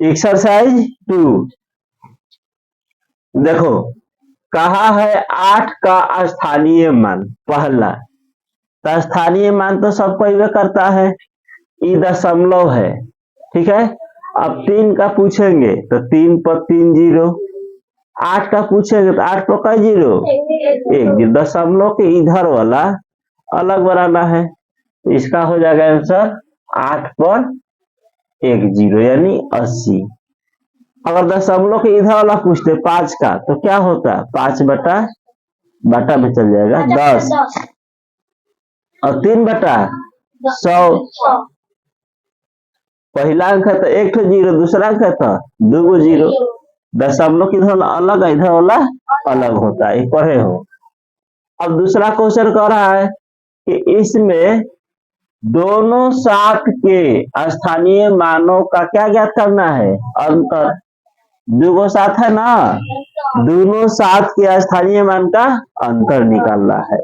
Exercise 2 देखो, कहा है 8 का स्थानीय मान पहला। तो स्थानीय मान तो सबको इवे करता है, ई दशमलव है, ठीक है। अब 3 का पूछेंगे तो 3 पर 3 जीरो, 8 का पूछेंगे तो 8 पर कई जीरो, एक। दशमलव के इधर वाला अलग बनाना है, तो इसका हो जाएगा आंसर 8 पर 1 जीरो यानी 80। अगर दशमलव के इधर वाला पूछते 5 का तो क्या होता, 5 बटा बटा में चल जाएगा 10 और 3 बटा 100। पहला अंक है तो 1 जीरो, दूसरा अंक है तो 2 जीरो। दशमलव के इधर वाला अलग है, इधर वाला अलग होता है, पढ़े हो। अब दूसरा क्वेश्चन कह रहा है कि इसमें दोनों साथ के स्थानीय मानों का क्या ज्ञात करना है, अंतर। दो साथ है ना, दोनों साथ के स्थानीय मान का अंतर निकालना है,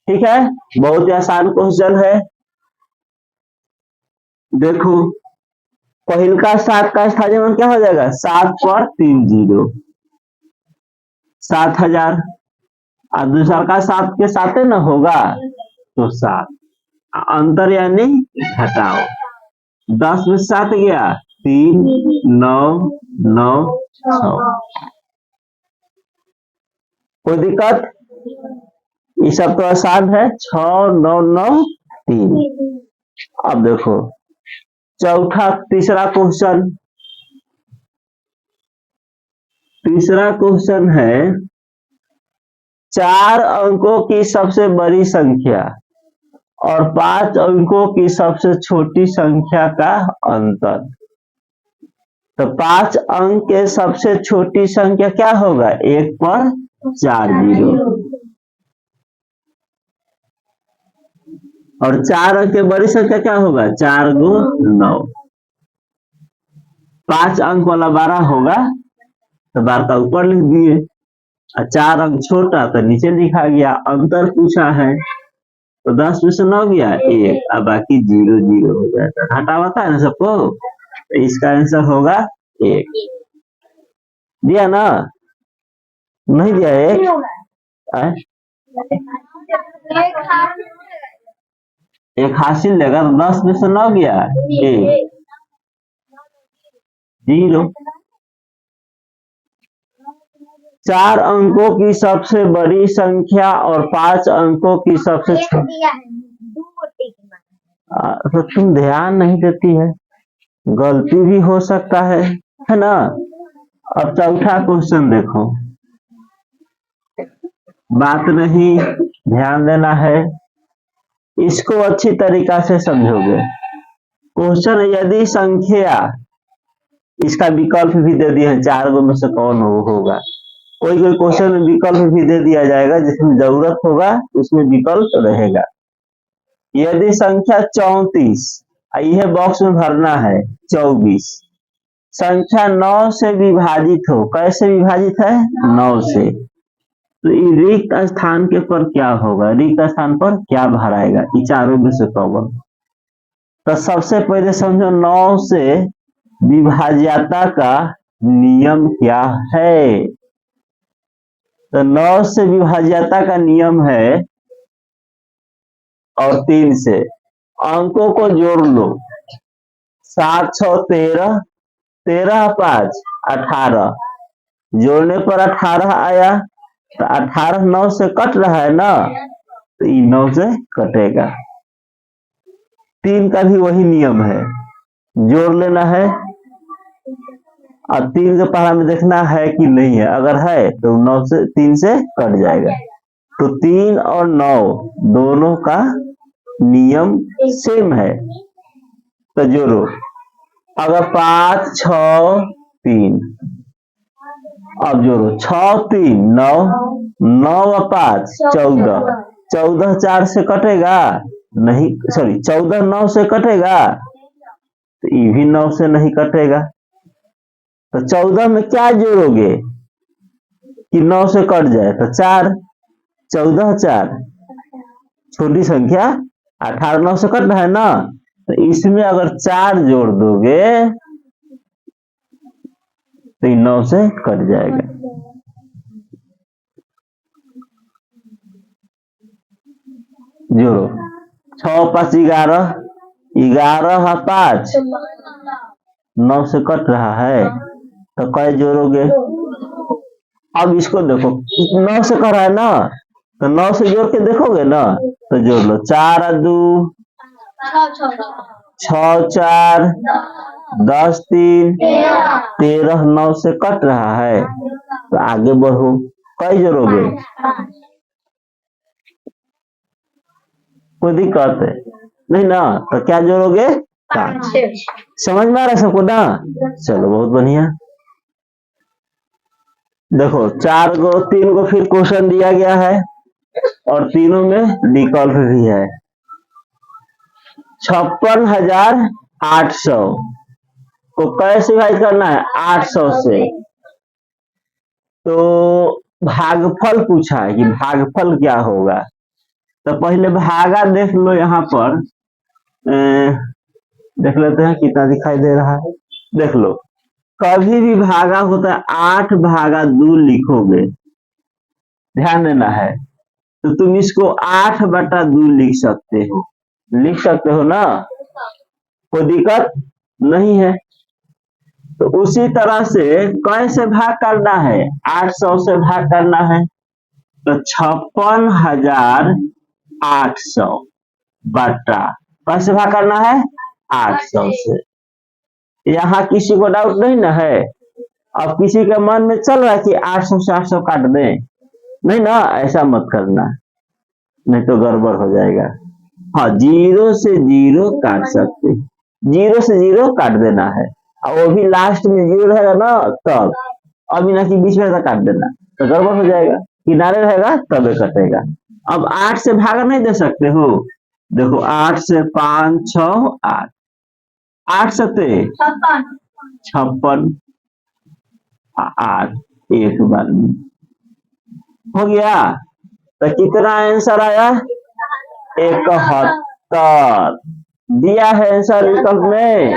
ठीक है। बहुत ही आसान क्वेश्चन है। देखो, पहल का 7 का स्थानीय मान क्या हो जाएगा, 7 पर 3 जीरो, 7000। और दूसरा का 7 के साथ है ना होगा तो 7, अंतर यानी घटाओ। 10 में 7 गया, 3 9 9 6। कोई दिक्कत, ये सब तो आसान है। 6 9 9 3। अब देखो तीसरा क्वेश्चन है 4 अंकों की सबसे बड़ी संख्या और 5 अंकों की सबसे छोटी संख्या का अंतर। तो 5 अंक के सबसे छोटी संख्या क्या होगा, 1 पर 4 जीरो, और 4 अंक के बड़ी संख्या क्या होगा, 4 गो 9। 5 अंक वाला 12 होगा तो 12 का ऊपर लिख दिए, और 4 अंक छोटा तो नीचे लिखा गया। अंतर पूछा है तो 10 में से 9 गया 1, और बाकी 0 0 हो जाएगा। घटा होता है ना सबको, तो इसका आंसर होगा 1। दिया ना, नहीं दिया 1, एक हासिल लेगा तो 10 में से 9 गया 1 0। 4 अंकों की सबसे बड़ी संख्या और 5 अंकों की सबसे छोटी। तो तुम ध्यान नहीं देती है, गलती भी हो सकता है ना। अब चौथा क्वेश्चन देखो, बात नहीं ध्यान देना है, इसको अच्छी तरीका से समझोगे। क्वेश्चन, यदि संख्या, इसका विकल्प भी दे दिया है, 4 में से कौन होगा। कोई क्वेश्चन में विकल्प भी दे दिया जाएगा, जिसमें जरूरत होगा उसमें विकल्प रहेगा। यदि संख्या 34, यह बॉक्स में भरना है 24, संख्या 9 से विभाजित हो, कैसे विभाजित है, 9 से, तो रिक्त स्थान के पर क्या होगा, रिक्त स्थान पर क्या भराएगा, ये चारों में से कौन। तो सबसे पहले समझो 9 से विभाज्यता का नियम क्या है। तो 9 से विभाज्यता का नियम है, और 3 से अंकों को जोड़ लो, 7 6 13, 13 5 18, जोड़ने पर 18 आया, तो 18 9 से कट रहा है ना, तो ये 9 से कटेगा। 3 का भी वही नियम है, जोड़ लेना है, और 3 के पहाड़ा में देखना है कि नहीं है, अगर है तो 9 से 3 से कट जाएगा। तो 3 और 9 दोनों का नियम सेम है, तो जोड़ो। अगर 5 6 3, अब जोड़ो 6 3 9, 9 और 5 14, 14 4 से कटेगा नहीं, सॉरी 14 9 से कटेगा, तो ये भी 9 से नहीं कटेगा। तो 14 में क्या जोड़ोगे कि 9 से कट जाए, तो 4, 14 4, छोटी संख्या 18 9 से कट रहा है ना, तो इसमें अगर 4 जोड़ दोगे तो 9 से कट जाएगा। जोड़ो 6 5 11, 11 है 5, 9 से कट रहा है तो कै जोड़ोगे? अब इसको देखो 9 से कर रहा है ना, तो 9 से जोड़ के देखोगे ना, तो जोड़ लो 4 और 2 6 4 10 3 13, 9 से कट रहा है तो आगे बढ़ो, कै जोड़ोगे? कोई दिक्कत है नहीं ना, तो क्या जोड़ोगे? 5। समझ में आ रहा है सबको ना? चलो बहुत बढ़िया। देखो 4 को 3 को फिर क्वेश्चन दिया गया है और तीनों में विकल्प भी है। 56,800 को कैसे डिवाइड करना है? 800 से। तो भागफल पूछा है कि भागफल क्या होगा, तो पहले भागा देख लो। यहाँ पर देख लेते हैं कितना दिखाई दे रहा है। देख लो, कभी भी भागा होता है 8 भागा 2 लिखोगे, ध्यान देना है। तो तुम इसको 8 बटा 2 लिख सकते हो ना, कोई दिक्कत नहीं है। तो उसी तरह से कैसे भाग करना है? 800 से भाग करना है, तो 56,800 बटा कैसे भाग करना है? 800 से। यहाँ किसी को डाउट नहीं ना है? अब किसी के मन में चल रहा है कि 800 से 800 काट दें? नहीं ना, ऐसा मत करना, नहीं तो गड़बड़ हो जाएगा। हाँ, 0 से 0 काट सकते, 0 से 0 काट देना है, और वो भी लास्ट में 0 रहेगा ना तब, अभी ना कि बीच में काट देना, तो गड़बड़ हो जाएगा। किनारे रहेगा तबे कटेगा। अब 8 से भागा नहीं दे सकते हो, देखो 8 से 5 6 8, 8 सते 56, 8 एक बार में हो गया। तो कितना आंसर आया? 71 दिया है आंसर विकल्प में।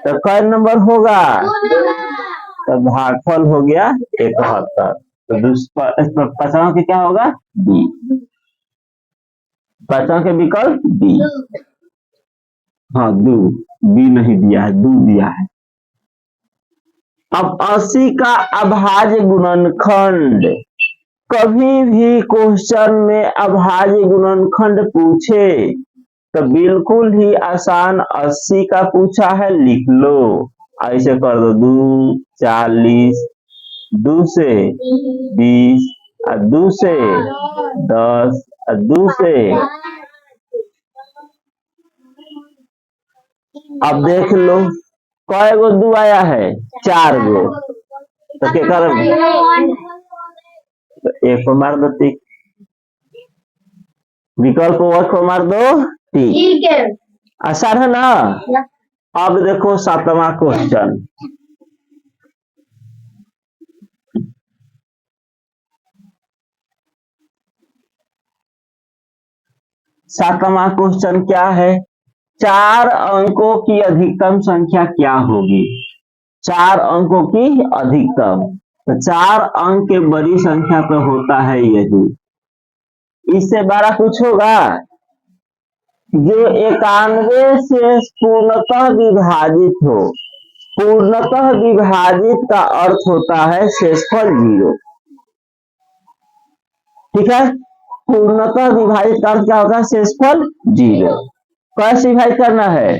तो कै नंबर होगा? तो भागफल हो गया 71। तो पांचवा के क्या होगा? बी। पांचवा के विकल्प बी। हाँ, 2 बी नहीं दिया है, 2 दिया है। अब 80 का अभाज्य गुणनखंड, कभी भी क्वेश्चन में अभाज्य गुणनखंड पूछे तो बिल्कुल ही आसान 80 का पूछा है, लिख लो। ऐसे कर दो 2 40, 2 से 20, 2 से 10, 2 से। अब देख लो कै गो 2 आया है? 4 गो। तो क्या कर, तो एक को मार दो टिक, विकल्प को मार दो टिक, ठीक है। आसान है ना? अब देखो 7वां क्वेश्चन। 7वां क्वेश्चन क्या है? 4 अंकों की अधिकतम संख्या क्या होगी? 4 अंकों की अधिकतम, तो 4 अंक के बड़ी संख्या पे होता है यही। इससे बड़ा कुछ होगा? जो 91 से पूर्णतः विभाजित हो। पूर्णतः विभाजित का अर्थ होता है शेषफल 0, ठीक है। पूर्णतः विभाजित का अर्थ क्या होता है? शेषफल 0। कैसे विभाजित करना है?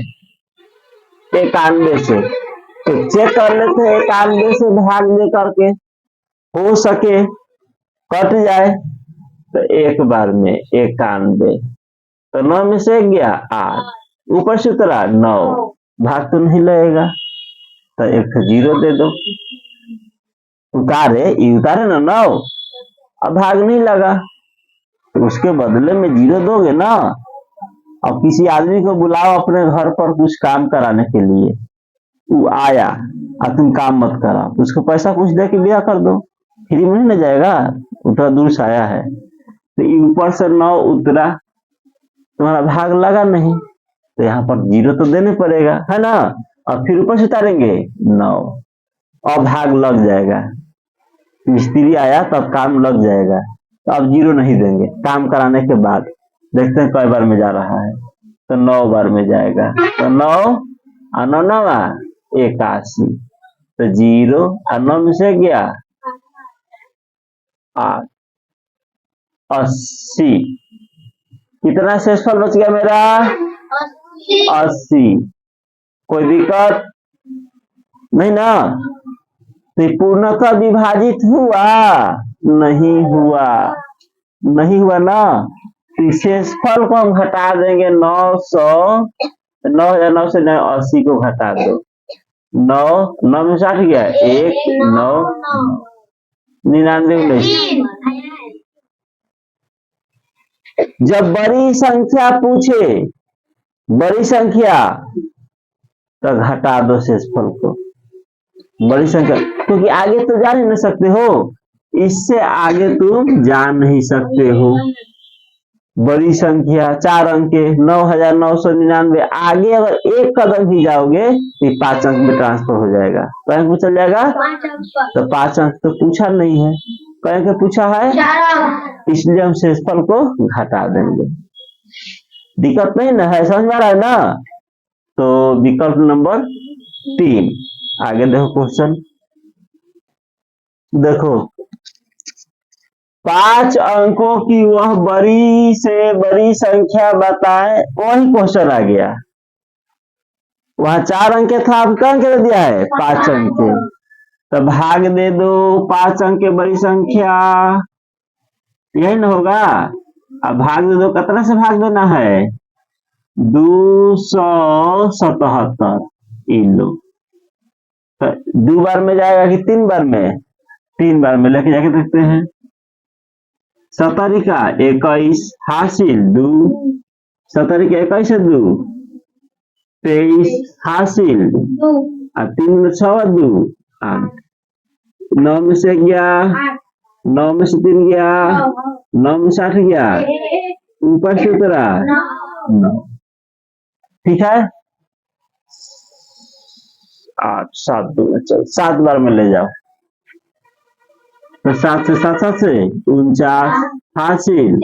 91 से। तो चेक कर लेते हैं, 91 से भाग दे करके, हो सके कट जाए तो एक बार में 91, तो 9 में से 1 गया 8, ऊपर से उतरा 9, भाग तो नहीं लगेगा, तो एक 0 दे दो। उतारे ना 9, अब भाग नहीं लगा, तो उसके बदले में 0 दोगे ना। अब किसी आदमी को बुलाओ अपने घर पर कुछ काम कराने के लिए, वो आया और तुम काम मत करा, उसको पैसा कुछ दे के बिया कर दो, फ्री में नहीं जाएगा, उतना दूर से आया है। तो ऊपर से 9 उतरा, तुम्हारा भाग लगा नहीं, तो यहाँ पर 0 तो देने पड़ेगा, है ना। और फिर ऊपर से उतारेंगे 9, अब भाग लग जाएगा, मिस्त्री आया तब काम लग जाएगा। तो अब 0 नहीं देंगे, काम कराने के बाद देखते हैं कई बार में जा रहा है। तो 9 बार में जाएगा, तो 9 और 9 नवा 81, तो 0 और 9 में से गया 8, 80। कितना शेषफल बच गया मेरा? 80। कोई दिक्कत नहीं ना? तो पूर्णतः विभाजित हुआ? नहीं हुआ, नहीं हुआ ना। तो शेषफल को हम घटा देंगे 900, 9,900 से 80 को घटा दो, 9 9 में 60 गया 1 9 99 19। जब बड़ी संख्या पूछे, बड़ी संख्या, तो घटा दो शेषफल को। बड़ी संख्या क्योंकि आगे तो जा नहीं सकते हो, इससे आगे तुम जा नहीं सकते हो। बड़ी संख्या 4 अंक के 9,999, आगे अगर एक कदम ही जाओगे तो 5 अंक में ट्रांसफर हो जाएगा, कहीं को चल जाएगा। तो 5 अंक तो पूछा नहीं है, कहीं के पूछा है, इसलिए हम शेषफल को घटा देंगे। दिक्कत नहीं ना है, समझ में आ रहा है ना? तो विकल्प नंबर 3। आगे देखो क्वेश्चन, देखो 5 अंकों की वह बड़ी से बड़ी संख्या बताए, वही क्वेश्चन आ गया। वहां 4 अंक था, अब क्या अंक दे दिया है? 5 अंक। तो भाग दे दो 5 अंक की बड़ी संख्या, यही ना होगा। अब भाग दे दो, कितना से भाग देना है? 277। इन लो, तो 2 बार में जाएगा कि 3 बार में? 3 बार में, लेके जाके देखते हैं। 17 का 21 हासिल 2, 17 के 21 से 2 23 हासिल, और 3 में 6 2 8, 9 में से गया 9 में से 3 गया 9 में 60 गया, ऊपर से उतरा 9। ठीक है, 8 7 2 चल 7 बार में ले जाओ। तो 7 से 7 7 से 49 हासिल,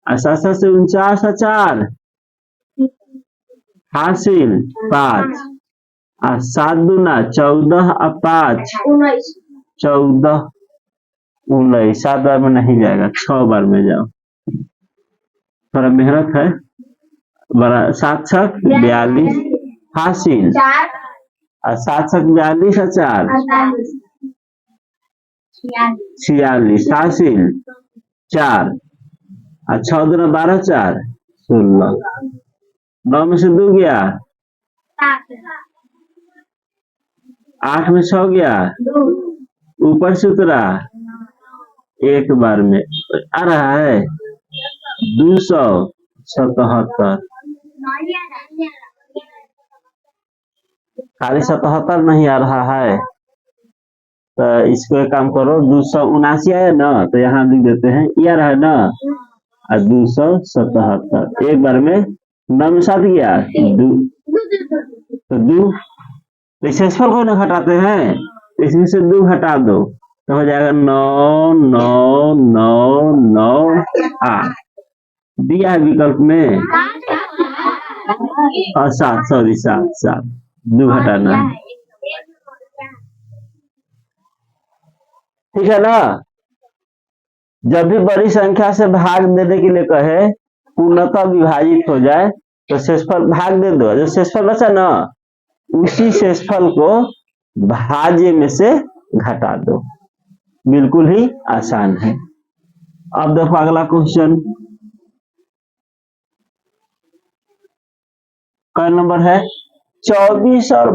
और 7 7 से 49 और 4 हासिल 5, और 7 दूना 14 और 5 14 19। 7 बार में नहीं जाएगा, 6 बार में जाओ, थोड़ा मेहनत है बड़ा। 7 छक 42 हासिल, और 7 छक 42 और 4 46 हासिल 4, और 6 दूना 12 4 16, 9 में से 2 गया 8 में 6 गया, ऊपर से उतरा 1 बार में आ रहा है 277। खाली 77 नहीं आ रहा है, तो इसको एक काम करो, 279 आया ना, तो यहाँ लिख देते हैं, ये आ रहा है ना, और 277 एक बार में 9 में 7 गया 2, तो 2 शेषफल को ना घटाते हैं, इसमें से 2 घटा दो तो हो जाएगा 9 9 9 9 8। दिया है विकल्प में, और 7 सॉरी 7 7 2 घटाना है। ठीक है ना? जब भी बड़ी संख्या से भाग देने के लिए कहे, पूर्णतः विभाजित हो जाए, तो शेषफल भाग दे दो, जो शेषफल बचा ना उसी शेषफल को भाज्य में से घटा दो। बिल्कुल ही आसान है। अब देखो अगला क्वेश्चन, क्या नंबर है? 24 और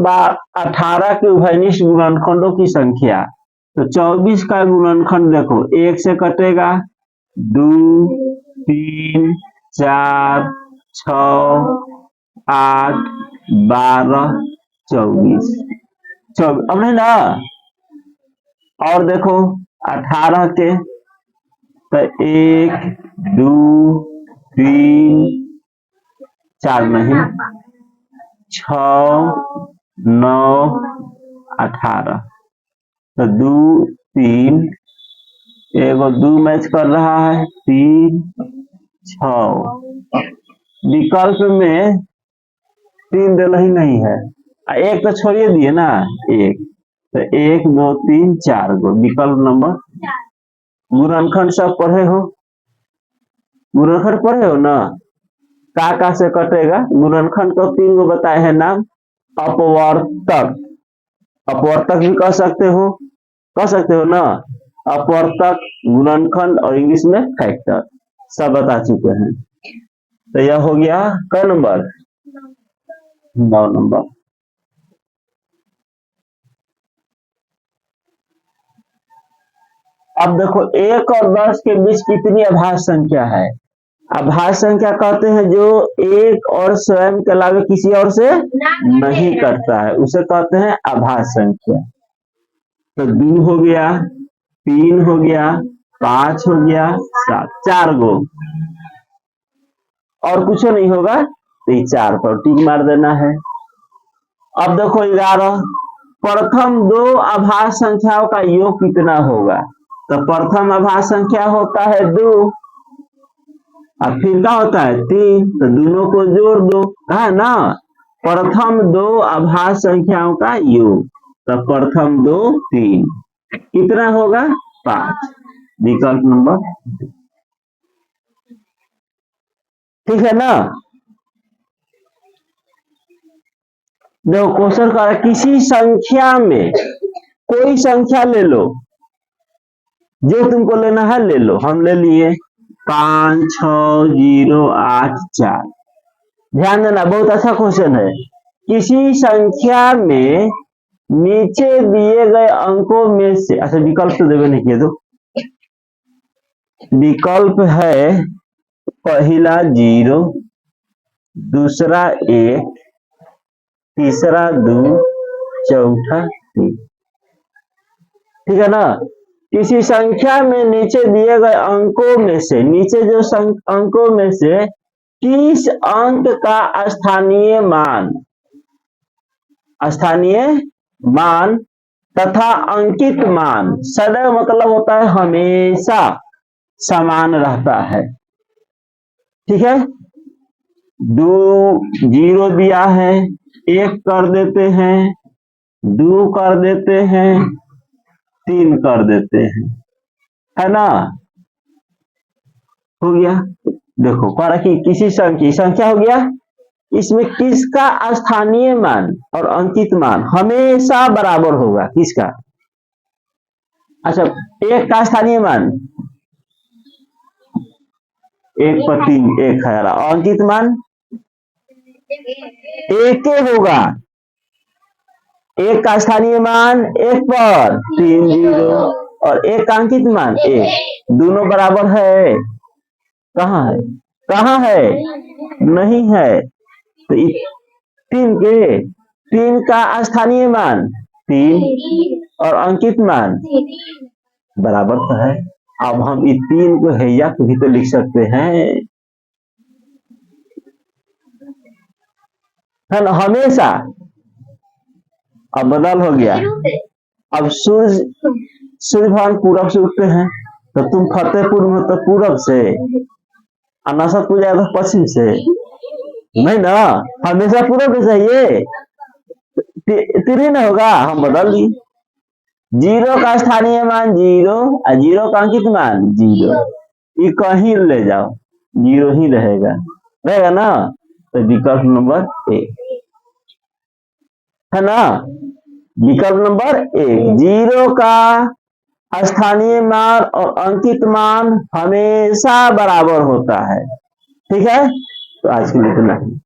18 के उभयनिष्ठ गुणनखंडों की संख्या। तो 24 का गुणनखंड देखो, 1 से कटेगा 2 3 4 6 8 12 24 24। अब नहीं ना, और देखो 18 के, तो 1 2 3 4 नहीं 6 9 18 तो 2 3 एगो 2 मैच कर रहा है 3 6। विकल्प में 3 दिल ही नहीं है, एक तो छोड़िए दिए ना, एक तो 1 2 3 4 गो विकल्प नंबर। गुणनखंड सब पढ़े हो, गुणनखंड पढ़े हो ना, का से कटेगा गुणनखंड को 3 गो बताए हैं नाम। अपवर्तक, अपवर्तक भी कह सकते हो ना, अपवर्तक, गुणनखंड और इंग्लिश में फैक्टर सब बता चुके हैं। तो यह हो गया क नंबर 9 नंबर। अब देखो 1 और 10 के बीच कितनी अभाज्य संख्या है। अभाज्य संख्या कहते हैं जो एक और स्वयं के अलावा किसी और से नहीं करता है, उसे कहते हैं अभाज्य संख्या। तो 2 हो गया, 3 हो गया, 5 हो गया, 7, 4 गो और कुछ नहीं होगा तो 4 पर टिक मार देना है। अब देखो 11, प्रथम 2 अभाज्य संख्याओं का योग कितना होगा। तो प्रथम अभाज्य संख्या होता है 2 और फिर क्या होता है 3, तो दोनों को जोड़ दो, है ना। प्रथम 2 अभाज्य संख्याओं का योग, तो प्रथम 2 3 कितना होगा 5, विकल्प नंबर। ठीक है ना। देखो क्वेश्चन का किसी संख्या में कोई संख्या ले लो, जो तुमको लेना है ले लो, हम ले लिए 5 6 0 8 4। ध्यान देना, बहुत अच्छा क्वेश्चन है। किसी संख्या में नीचे दिए गए अंकों में से, अच्छा विकल्प तो देवे नहीं किए, तो विकल्प है पहला 0, दूसरा 1, तीसरा 2, चौथा 3। ठीक है ना। किसी संख्या में नीचे दिए गए अंकों में से, नीचे जो अंकों में से किस अंक का स्थानीय मान तथा अंकित मान सदैव मतलब होता है हमेशा समान रहता है। ठीक है। 2 0 दिया है, 1 कर देते हैं, 2 कर देते हैं, 3 कर देते हैं, है ना। हो गया। देखो कह रहा कि किसी संख्या हो गया, इसमें किसका स्थानीय मान और अंकित मान हमेशा बराबर होगा, किसका। अच्छा 1 का स्थानीय मान 1 पर 3 1 है, अंकित मान 1 होगा। 1 का स्थानीय मान 1 पर 3 0 और 1 का अंकित मान 1, दोनों बराबर है। कहाँ है, कहाँ है, नहीं है। तो 3 का स्थानीय मान 3 और अंकित मान बराबर तो है। अब हम इस 3 को हैया भी तो लिख सकते हैं, है ना, हमेशा। अब बदल हो गया। अब सूर्य भगवान पूरब से उगते हैं, तो तुम फतेहपुर में तो पूरब से, अनासतपुर जाएगा पश्चिम से, नहीं ना, हमेशा पूरब से चाहिए। 3 ना होगा, हम बदल दी। 0 का स्थानीय मान 0 और 0 का अंकित मान 0, ये कहीं ले जाओ 0 ही रहेगा ना। तो विकल्प नंबर 1 है ना, विकल्प नंबर 1। 0 का स्थानीय मान और अंकित मान हमेशा बराबर होता है। ठीक है, तो आज के लिए इतना ही।